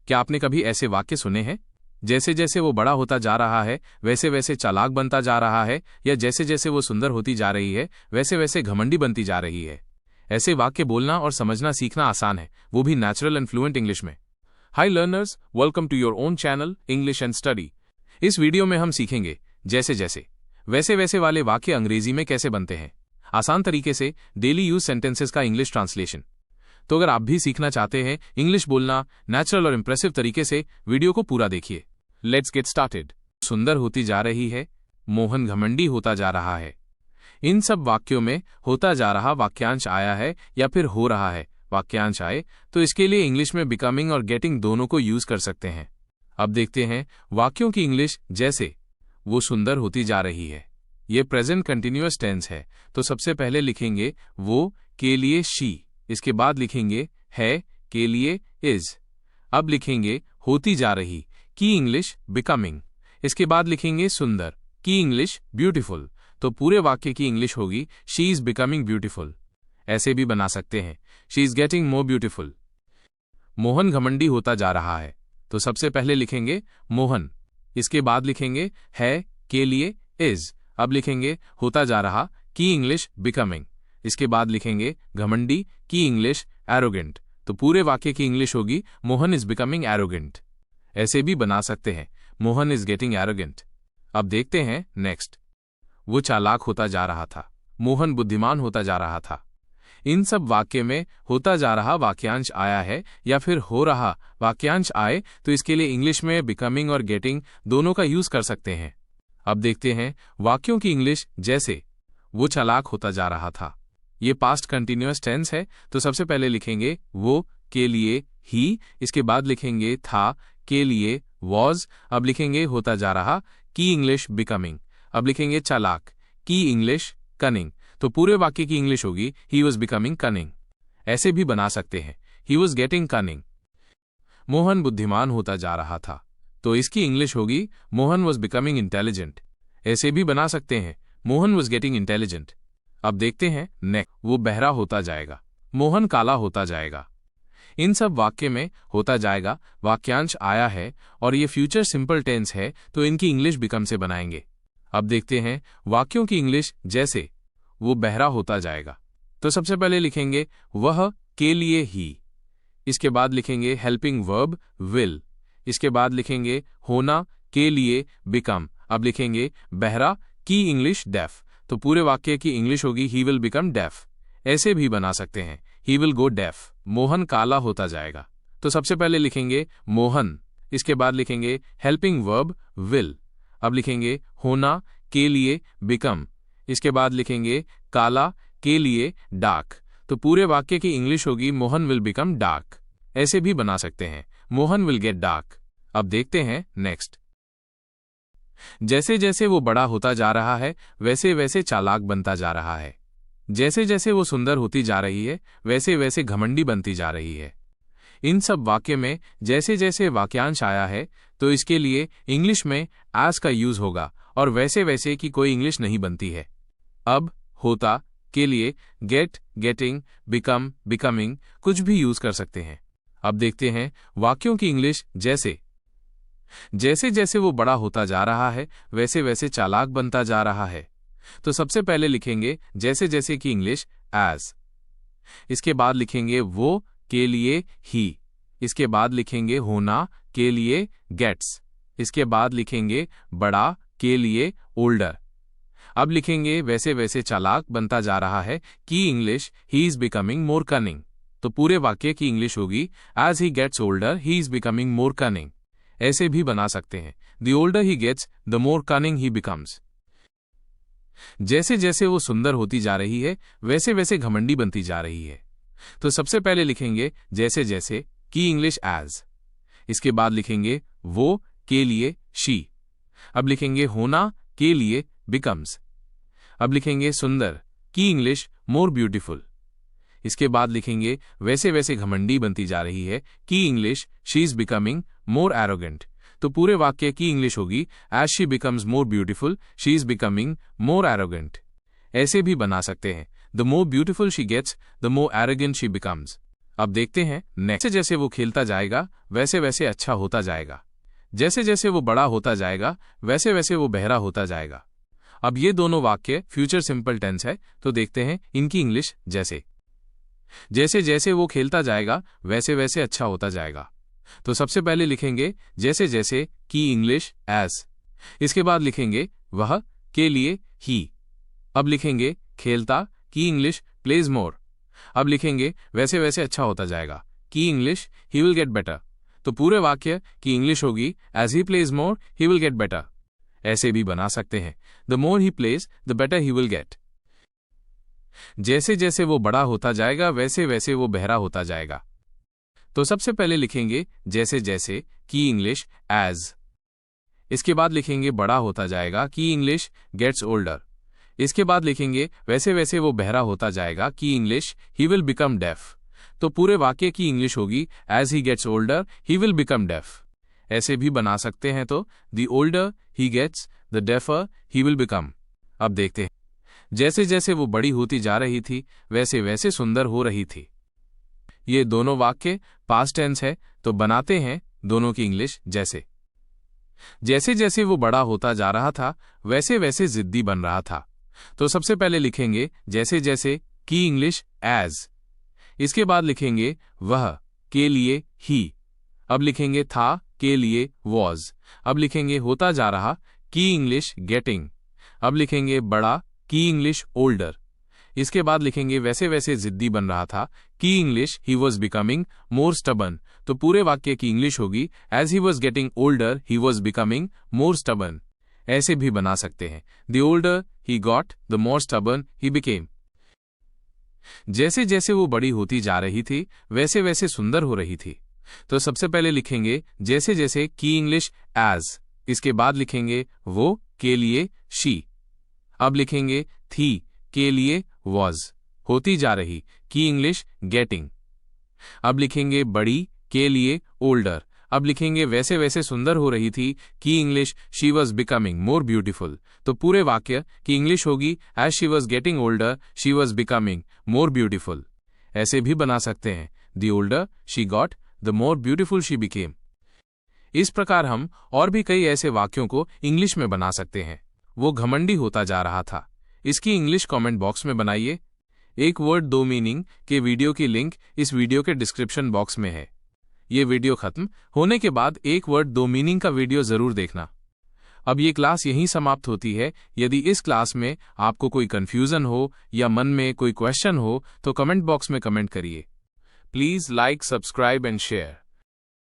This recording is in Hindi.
क्या आपने कभी ऐसे वाक्य सुने हैं? जैसे जैसे वो बड़ा होता जा रहा है वैसे वैसे चालाक बनता जा रहा है, या जैसे जैसे वो सुंदर होती जा रही है वैसे वैसे घमंडी बनती जा रही है। ऐसे वाक्य बोलना और समझना सीखना आसान है, वो भी नेचुरल एंड फ्लुएंट इंग्लिश में। Hi learners, welcome to your own channel English and study. इस वीडियो में हम सीखेंगे जैसे जैसे वैसे वैसे वाले वाक्य अंग्रेजी में कैसे बनते हैं, आसान तरीके से डेली यूज सेंटेंसेस का इंग्लिश ट्रांसलेशन। तो अगर आप भी सीखना चाहते हैं इंग्लिश बोलना नेचुरल और इंप्रेसिव तरीके से, वीडियो को पूरा देखिए। Let's get started. सुंदर होती जा रही है, मोहन घमंडी होता जा रहा है। इन सब वाक्यों में होता जा रहा वाक्यांश आया है या फिर हो रहा है वाक्यांश आए, तो इसके लिए इंग्लिश में बिकमिंग और गेटिंग दोनों को यूज कर सकते हैं। अब देखते हैं वाक्यों की इंग्लिश। जैसे वो सुंदर होती जा रही है, ये प्रेजेंट कंटिन्यूअस टेंस है, तो सबसे पहले लिखेंगे वो के लिए शी, इसके बाद लिखेंगे है के लिए इज। अब लिखेंगे होती जा रही की इंग्लिश बिकमिंग, इसके बाद लिखेंगे सुंदर की इंग्लिश ब्यूटीफुल, तो पूरे वाक्य की इंग्लिश होगी शी इज बिकमिंग ब्यूटीफुल। ऐसे भी बना सकते हैं she is getting more beautiful. Mohan घमंडी होता जा रहा है, तो सबसे पहले लिखेंगे मोहन, इसके बाद लिखेंगे है के लिए इज। अब लिखेंगे होता जा रहा की इंग्लिश बिकमिंग, इसके बाद लिखेंगे घमंडी की इंग्लिश एरोगेंट, तो पूरे वाक्य की इंग्लिश होगी मोहन इज बिकमिंग एरोगेंट। ऐसे भी बना सकते हैं मोहन इज गेटिंग एरोगेंट। अब देखते हैं नेक्स्ट। वो चालाक होता जा रहा था, मोहन बुद्धिमान होता जा रहा था। इन सब वाक्य में होता जा रहा वाक्यांश आया है या फिर हो रहा वाक्यांश आए, तो इसके लिए इंग्लिश में बिकमिंग और गेटिंग दोनों का यूज कर सकते हैं। अब देखते हैं वाक्यों की इंग्लिश। जैसे वो चालाक होता जा रहा था, ये पास्ट कंटिन्यूअस टेंस है, तो सबसे पहले लिखेंगे वो के लिए ही, इसके बाद लिखेंगे था के लिए वॉज। अब लिखेंगे होता जा रहा की इंग्लिश बिकमिंग, अब लिखेंगे चालाक की इंग्लिश कनिंग, तो पूरे वाक्य की इंग्लिश होगी ही वॉज बिकमिंग कनिंग। ऐसे भी बना सकते हैं ही वॉज गेटिंग कनिंग। मोहन बुद्धिमान होता जा रहा था, तो इसकी इंग्लिश होगी मोहन वॉज बिकमिंग इंटेलिजेंट। ऐसे भी बना सकते हैं मोहन वॉज गेटिंग इंटेलिजेंट। अब देखते हैं नेक्स्ट। वो बहरा होता जाएगा, मोहन काला होता जाएगा। इन सब वाक्य में होता जाएगा वाक्यांश आया है और ये फ्यूचर सिंपल टेंस है, तो इनकी इंग्लिश बिकम से बनाएंगे। अब देखते हैं वाक्यों की इंग्लिश। जैसे वो बहरा होता जाएगा, तो सबसे पहले लिखेंगे वह के लिए ही, इसके बाद लिखेंगे हेल्पिंग वर्ब विल, इसके बाद लिखेंगे होना के लिए बिकम। अब लिखेंगे बहरा की इंग्लिश डेफ, तो पूरे वाक्य की इंग्लिश होगी ही विल बिकम डेफ। ऐसे भी बना सकते हैं he will go deaf. Mohan काला होता जाएगा, तो सबसे पहले लिखेंगे मोहन, इसके बाद लिखेंगे हेल्पिंग वर्ब विल, अब लिखेंगे होना के लिए बिकम, इसके बाद लिखेंगे काला के लिए डार्क, तो पूरे वाक्य की इंग्लिश होगी मोहन विल बिकम डार्क। ऐसे भी बना सकते हैं मोहन विल गेट डार्क। अब देखते हैं नेक्स्ट। जैसे जैसे वो बड़ा होता जा रहा है वैसे वैसे चालाक बनता जा रहा है। जैसे जैसे वो सुंदर होती जा रही है वैसे वैसे घमंडी बनती जा रही है। इन सब वाक्य में जैसे जैसे वाक्यांश आया है, तो इसके लिए इंग्लिश में एज का यूज होगा और वैसे वैसे की कोई इंग्लिश नहीं बनती है। अब होता के लिए गेट गेटिंग बिकम बिकमिंग कुछ भी यूज कर सकते हैं। अब देखते हैं वाक्यों की इंग्लिश। जैसे जैसे जैसे वो बड़ा होता जा रहा है वैसे वैसे चालाक बनता जा रहा है, तो सबसे पहले लिखेंगे जैसे जैसे की इंग्लिश एज, इसके बाद लिखेंगे वो के लिए ही, इसके बाद लिखेंगे होना के लिए गेट्स, इसके बाद लिखेंगे बड़ा के लिए ओल्डर। अब लिखेंगे वैसे वैसे चालाक बनता जा रहा है की English he is becoming more cunning, तो पूरे वाक्य की इंग्लिश होगी as he gets older he is becoming more cunning. ऐसे भी बना सकते हैं the older he gets the more cunning he becomes. जैसे जैसे वो सुंदर होती जा रही है वैसे वैसे घमंडी बनती जा रही है, तो सबसे पहले लिखेंगे जैसे जैसे की इंग्लिश एज, इसके बाद लिखेंगे वो के लिए शी, अब लिखेंगे होना के लिए बिकम्स, अब लिखेंगे सुंदर की इंग्लिश मोर ब्यूटीफुल, इसके बाद लिखेंगे वैसे वैसे घमंडी बनती जा रही है की English she is becoming more arrogant, तो पूरे वाक्य की इंग्लिश होगी as she becomes more beautiful she is becoming more arrogant. ऐसे भी बना सकते हैं the more beautiful she gets the more arrogant she becomes. अब देखते हैं नेक्स्ट। जैसे वो खेलता जाएगा वैसे वैसे अच्छा होता जाएगा। जैसे जैसे वो बड़ा होता जाएगा वैसे वैसे वो बहरा होता जाएगा। अब ये दोनों वाक्य फ्यूचर सिंपल टेंस है, तो देखते हैं इनकी इंग्लिश। जैसे जैसे वो खेलता जाएगा वैसे वैसे अच्छा होता जाएगा। तो सबसे पहले लिखेंगे जैसे जैसे की इंग्लिश एज। इसके बाद लिखेंगे वह के लिए ही। अब लिखेंगे खेलता की इंग्लिश प्लेज मोर। अब लिखेंगे वैसे वैसे अच्छा होता जाएगा की English he will get better. तो पूरे वाक्य की इंग्लिश होगी as he plays more he will get better. ऐसे भी बना सकते हैं the more he plays the better he will get. जैसे जैसे वो बड़ा होता जाएगा वैसे वैसे वो बहरा होता जाएगा। तो सबसे पहले लिखेंगे जैसे जैसे की इंग्लिश एज। इसके बाद लिखेंगे बड़ा होता जाएगा की इंग्लिश गेट्स ओल्डर। इसके बाद लिखेंगे वैसे वैसे वो बहरा होता जाएगा की English he will become deaf. तो पूरे वाक्य की इंग्लिश होगी as he gets older he will become deaf. ऐसे भी बना सकते हैं तो the older he gets the deafer he will become. अब देखते हैं जैसे जैसे वो बड़ी होती जा रही थी वैसे वैसे सुंदर हो रही थी। ये दोनों वाक्य पास्ट टेंस है, तो बनाते हैं दोनों की इंग्लिश। जैसे जैसे वो बड़ा होता जा रहा था वैसे वैसे जिद्दी बन रहा था। तो सबसे पहले लिखेंगे जैसे जैसे की इंग्लिश एज। इसके बाद लिखेंगे वह के लिए ही। अब लिखेंगे था के लिए वॉज। अब लिखेंगे होता जा रहा की इंग्लिश गेटिंग। अब लिखेंगे बड़ा की इंग्लिश ओल्डर। इसके बाद लिखेंगे वैसे वैसे जिद्दी बन रहा था की English he was becoming more stubborn. तो पूरे वाक्य की इंग्लिश होगी as he was getting older he was becoming more stubborn. ऐसे भी बना सकते हैं the older he got the more stubborn he became. जैसे जैसे वो बड़ी होती जा रही थी वैसे वैसे सुंदर हो रही थी। तो सबसे पहले लिखेंगे जैसे जैसे की इंग्लिश एज। इसके बाद लिखेंगे वो के लिए शी। अब लिखेंगे थी के लिए वॉज। होती जा रही की इंग्लिश गेटिंग। अब लिखेंगे बड़ी के लिए ओल्डर। अब लिखेंगे वैसे वैसे सुंदर हो रही थी की English she was becoming more beautiful. तो पूरे वाक्य की इंग्लिश होगी as she was getting older she was becoming more beautiful. ऐसे भी बना सकते हैं the older she got the more beautiful she became. इस प्रकार हम और भी कई ऐसे वाक्यों को इंग्लिश में बना सकते हैं। वो घमंडी होता जा रहा था, इसकी इंग्लिश कमेंट बॉक्स में बनाइए। एक वर्ड दो मीनिंग के वीडियो की लिंक इस वीडियो के डिस्क्रिप्शन बॉक्स में है। ये वीडियो खत्म होने के बाद एक वर्ड दो मीनिंग का वीडियो जरूर देखना। अब ये क्लास यहीं समाप्त होती है। यदि इस क्लास में आपको कोई कंफ्यूजन हो या मन में कोई क्वेश्चन हो तो कमेंट बॉक्स में कमेंट करिए। Please like, subscribe and share.